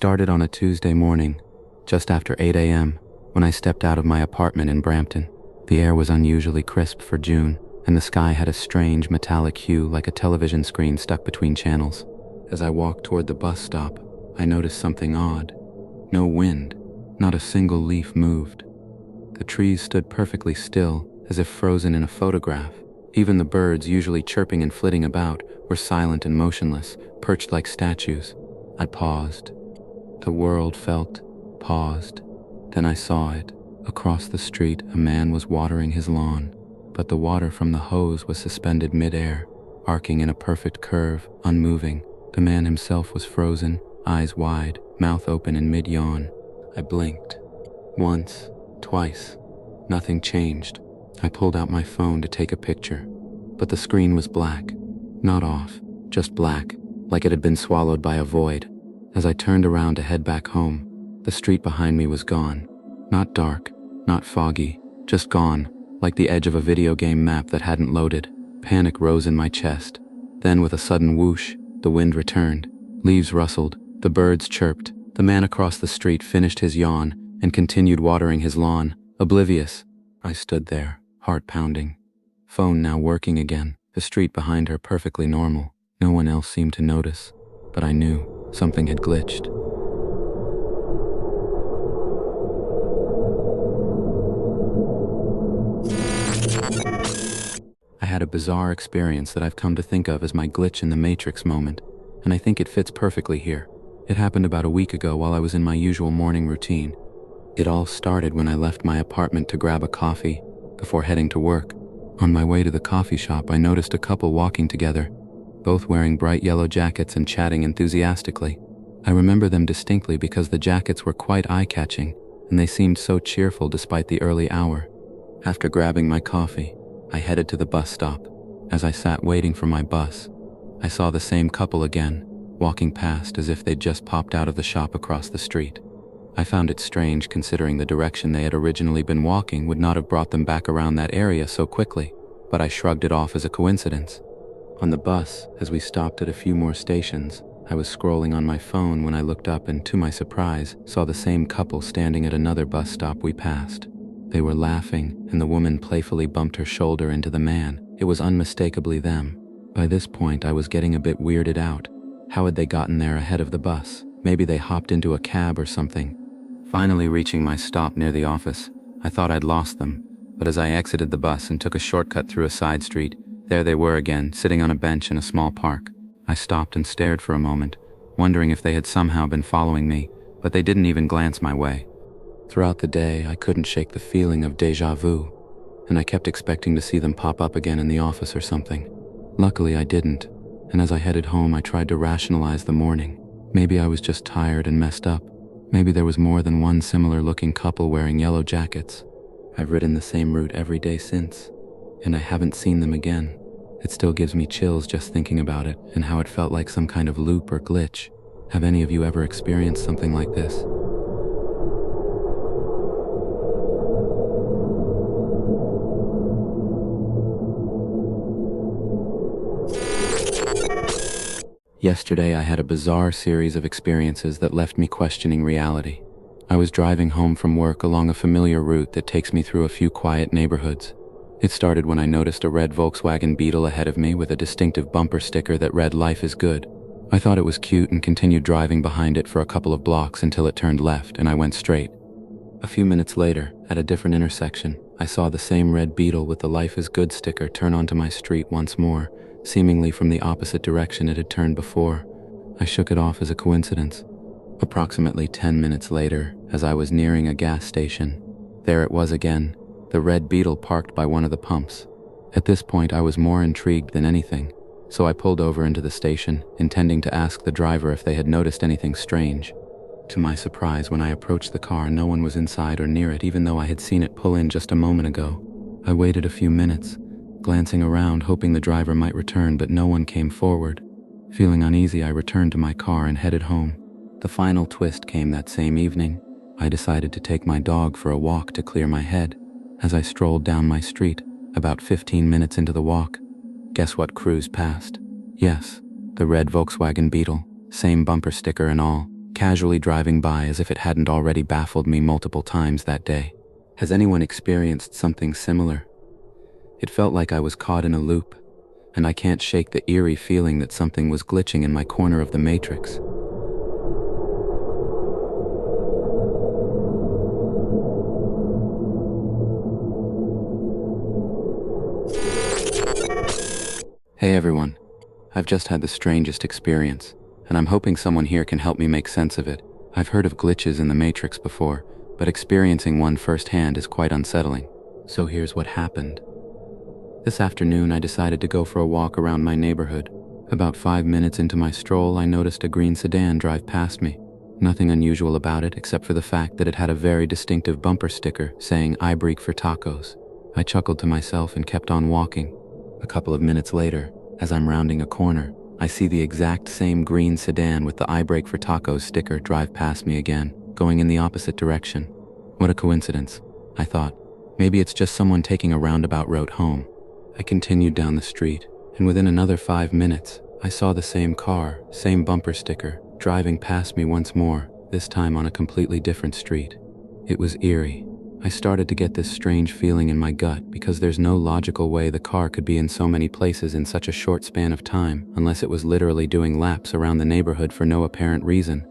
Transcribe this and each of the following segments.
started on a Tuesday morning, just after 8 a.m., when I stepped out of my apartment in Brampton. The air was unusually crisp for June, and the sky had a strange metallic hue like a television screen stuck between channels. As I walked toward the bus stop, I noticed something odd. No wind, not a single leaf moved. The trees stood perfectly still, as if frozen in a photograph. Even the birds, usually chirping and flitting about, were silent and motionless, perched like statues. I paused. The world felt paused. Then I saw it. Across the street, a man was watering his lawn, but the water from the hose was suspended mid-air, arcing in a perfect curve, unmoving. The man himself was frozen, eyes wide, mouth open in mid-yawn. I blinked. Once, twice. Nothing changed. I pulled out my phone to take a picture, but the screen was black. Not off, just black, like it had been swallowed by a void. As I turned around to head back home, the street behind me was gone. Not dark, not foggy, just gone, like the edge of a video game map that hadn't loaded. Panic rose in my chest. Then with a sudden whoosh, the wind returned. Leaves rustled, the birds chirped. The man across the street finished his yawn and continued watering his lawn, oblivious. I stood there, heart pounding. Phone now working again, the street behind her perfectly normal. No one else seemed to notice, but I knew something had glitched. I had a bizarre experience that I've come to think of as my glitch in the matrix moment, and I think it fits perfectly here. It happened about a week ago while I was in my usual morning routine. It all started when I left my apartment to grab a coffee before heading to work. On my way to the coffee shop, I noticed a couple walking together, both wearing bright yellow jackets and chatting enthusiastically. I remember them distinctly because the jackets were quite eye-catching, and they seemed so cheerful despite the early hour. After grabbing my coffee, I headed to the bus stop. As I sat waiting for my bus, I saw the same couple again, walking past as if they'd just popped out of the shop across the street. I found it strange considering the direction they had originally been walking would not have brought them back around that area so quickly, but I shrugged it off as a coincidence. On the bus, as we stopped at a few more stations, I was scrolling on my phone when I looked up and, to my surprise, saw the same couple standing at another bus stop we passed. They were laughing, and the woman playfully bumped her shoulder into the man. It was unmistakably them. By this point, I was getting a bit weirded out. How had they gotten there ahead of the bus? Maybe they hopped into a cab or something. Finally reaching my stop near the office, I thought I'd lost them, but as I exited the bus and took a shortcut through a side street, there they were again, sitting on a bench in a small park. I stopped and stared for a moment, wondering if they had somehow been following me, but they didn't even glance my way. Throughout the day, I couldn't shake the feeling of deja vu, and I kept expecting to see them pop up again in the office or something. Luckily, I didn't, and as I headed home, I tried to rationalize the morning. Maybe I was just tired and messed up. Maybe there was more than one similar-looking couple wearing yellow jackets. I've ridden the same route every day since, and I haven't seen them again. It still gives me chills just thinking about it and how it felt like some kind of loop or glitch. Have any of you ever experienced something like this? Yesterday, I had a bizarre series of experiences that left me questioning reality. I was driving home from work along a familiar route that takes me through a few quiet neighborhoods. It started when I noticed a red Volkswagen Beetle ahead of me with a distinctive bumper sticker that read "Life is Good." I thought it was cute and continued driving behind it for a couple of blocks until it turned left and I went straight. A few minutes later, at a different intersection, I saw the same red Beetle with the "Life is Good" sticker turn onto my street once more, seemingly from the opposite direction it had turned before. I shook it off as a coincidence. Approximately 10 minutes later, as I was nearing a gas station, there it was again, the red Beetle parked by one of the pumps. At this point, I was more intrigued than anything, so I pulled over into the station, intending to ask the driver if they had noticed anything strange. To my surprise, when I approached the car, no one was inside or near it, even though I had seen it pull in just a moment ago. I waited a few minutes, glancing around, hoping the driver might return, but no one came forward. Feeling uneasy, I returned to my car and headed home. The final twist came that same evening. I decided to take my dog for a walk to clear my head. As I strolled down my street, about 15 minutes into the walk, guess what cruised past? Yes, the red Volkswagen Beetle, same bumper sticker and all, casually driving by as if it hadn't already baffled me multiple times that day. Has anyone experienced something similar? It felt like I was caught in a loop, and I can't shake the eerie feeling that something was glitching in my corner of the matrix. Hey everyone, I've just had the strangest experience, and I'm hoping someone here can help me make sense of it. I've heard of glitches in the matrix before, but experiencing one firsthand is quite unsettling. So here's what happened. This afternoon I decided to go for a walk around my neighborhood. About 5 minutes into my stroll, I noticed a green sedan drive past me. Nothing unusual about it except for the fact that it had a very distinctive bumper sticker saying "I break for tacos." I chuckled to myself and kept on walking. A couple of minutes later, as I'm rounding a corner, I see the exact same green sedan with the "I break for tacos" sticker drive past me again, going in the opposite direction. What a coincidence, I thought. Maybe it's just someone taking a roundabout route home. I continued down the street, and within another 5 minutes, I saw the same car, same bumper sticker, driving past me once more, this time on a completely different street. It was eerie. I started to get this strange feeling in my gut because there's no logical way the car could be in so many places in such a short span of time unless it was literally doing laps around the neighborhood for no apparent reason.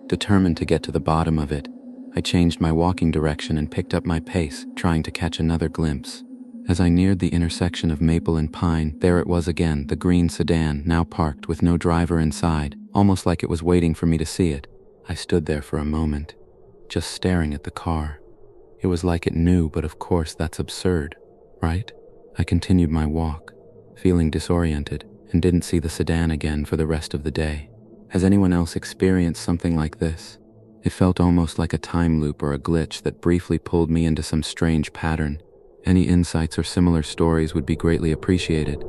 Determined to get to the bottom of it, I changed my walking direction and picked up my pace, trying to catch another glimpse. As I neared the intersection of Maple and Pine, there it was again, the green sedan, now parked with no driver inside, almost like it was waiting for me to see it. I stood there for a moment, just staring at the car. It was like it knew, but of course that's absurd, right? I continued my walk, feeling disoriented, and didn't see the sedan again for the rest of the day. Has anyone else experienced something like this? It felt almost like a time loop or a glitch that briefly pulled me into some strange pattern. Any insights or similar stories would be greatly appreciated.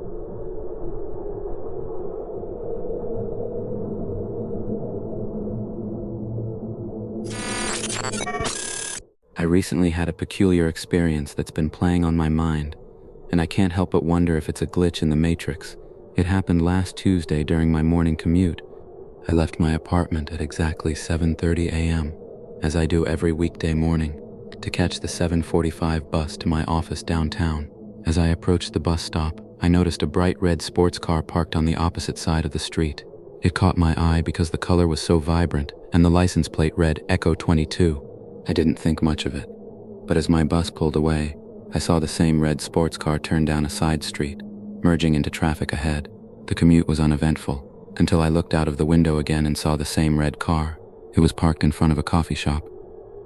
I recently had a peculiar experience that's been playing on my mind, and I can't help but wonder if it's a glitch in the matrix. It happened last Tuesday during my morning commute. I left my apartment at exactly 7:30 a.m., as I do every weekday morning, to catch the 7:45 bus to my office downtown. As I approached the bus stop, I noticed a bright red sports car parked on the opposite side of the street. It caught my eye because the color was so vibrant, and the license plate read Echo 22. I didn't think much of it, but as my bus pulled away, I saw the same red sports car turn down a side street, merging into traffic ahead. The commute was uneventful, until I looked out of the window again and saw the same red car. It was parked in front of a coffee shop.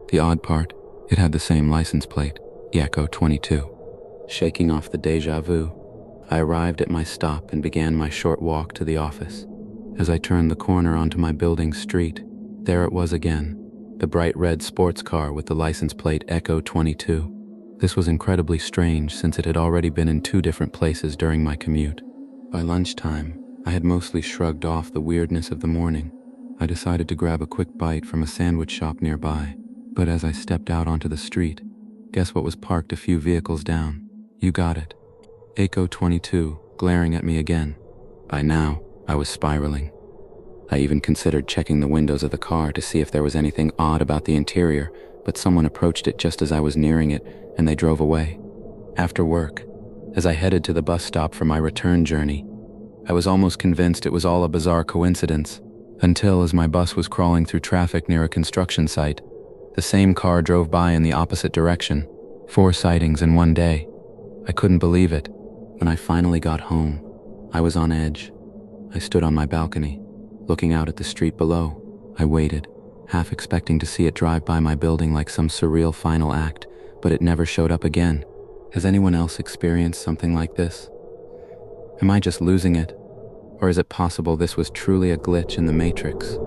The odd part, it had the same license plate, Echo 22. Shaking off the deja vu, I arrived at my stop and began my short walk to the office. As I turned the corner onto my building's street, there it was again, the bright red sports car with the license plate Echo 22. This was incredibly strange since it had already been in 2 different places during my commute. By lunchtime, I had mostly shrugged off the weirdness of the morning. I decided to grab a quick bite from a sandwich shop nearby, but as I stepped out onto the street, guess what was parked a few vehicles down? You got it. Echo 22, glaring at me again. By now, I was spiraling. I even considered checking the windows of the car to see if there was anything odd about the interior, but someone approached it just as I was nearing it, and they drove away. After work, as I headed to the bus stop for my return journey, I was almost convinced it was all a bizarre coincidence, until as my bus was crawling through traffic near a construction site, the same car drove by in the opposite direction. 4 sightings in one day. I couldn't believe it. When I finally got home, I was on edge. I stood on my balcony, looking out at the street below. I waited, half expecting to see it drive by my building like some surreal final act, but it never showed up again. Has anyone else experienced something like this? Am I just losing it? Or is it possible this was truly a glitch in the matrix?